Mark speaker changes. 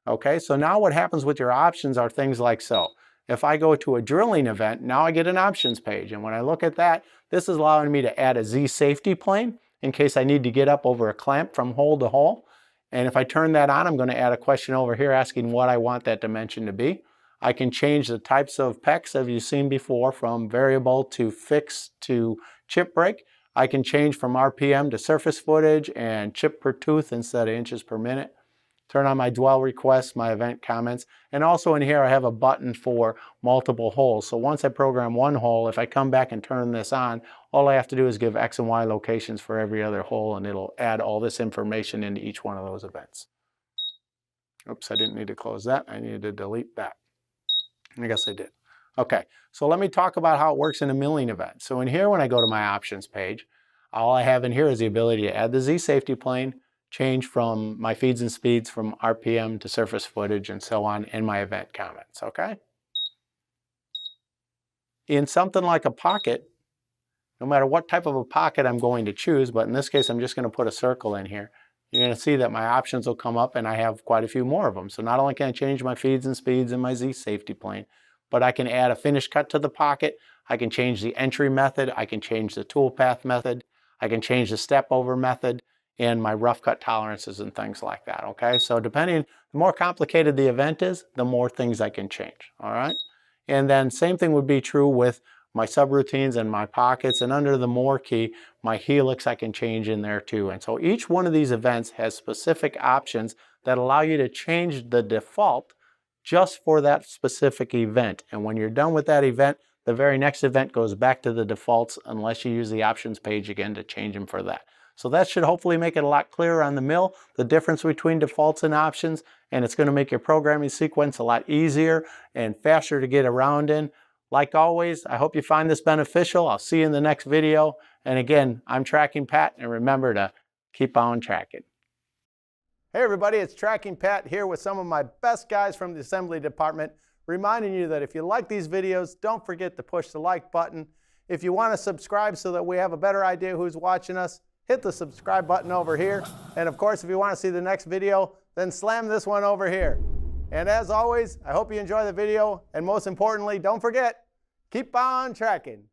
Speaker 1: Okay, so now what happens with your options are things like so. If I go to a drilling event, now I get an options page. And when I look at that, this is allowing me to add a Z safety plane in case I need to get up over a clamp from hole to hole. And if I turn that on, I'm going to add a question over here asking what I want that dimension to be. I can change the types of PECs as you've seen before, from variable to fixed to chip break. I can change from RPM to surface footage and chip per tooth instead of inches per minute. Turn on my dwell requests, my event comments, and also in here I have a button for multiple holes. So once I program one hole, if I come back and turn this on, all I have to do is give X and Y locations for every other hole, and it'll add all this information into each one of those events. Oops, I didn't need to close that. I needed to delete that. I guess I did. Okay, so let me talk about how it works in a milling event. So in here, when I go to my options page, all I have in here is the ability to add the Z safety plane, change from my feeds and speeds from RPM to surface footage and so on in my event comments, okay? In something like a pocket, no matter what type of a pocket I'm going to choose, but in this case I'm just going to put a circle in here, you're going to see that my options will come up and I have quite a few more of them. So not only can I change my feeds and speeds in my Z safety plane, but I can add a finish cut to the pocket, I can change the entry method, I can change the toolpath method, I can change the step over method, and my rough cut tolerances and things like that, okay? So depending, the more complicated the event is, the more things I can change, all right? And then same thing would be true with my subroutines and my pockets, and under the more key, my helix I can change in there too. And so each one of these events has specific options that allow you to change the default just for that specific event. And when you're done with that event, the very next event goes back to the defaults unless you use the options page again to change them for that. So that should hopefully make it a lot clearer on the mill, the difference between defaults and options, and it's going to make your programming sequence a lot easier and faster to get around in. Like always, I hope you find this beneficial. I'll see you in the next video. And again, I'm TRAKing Pat, and remember to keep on tracking. Hey everybody, it's TRAKing Pat here with some of my best guys from the assembly department, reminding you that if you like these videos, don't forget to push the like button. If you want to subscribe so that we have a better idea who's watching us, hit the subscribe button over here. And of course, if you want to see the next video, then slam this one over here. And as always, I hope you enjoy the video. And most importantly, don't forget, keep on tracking.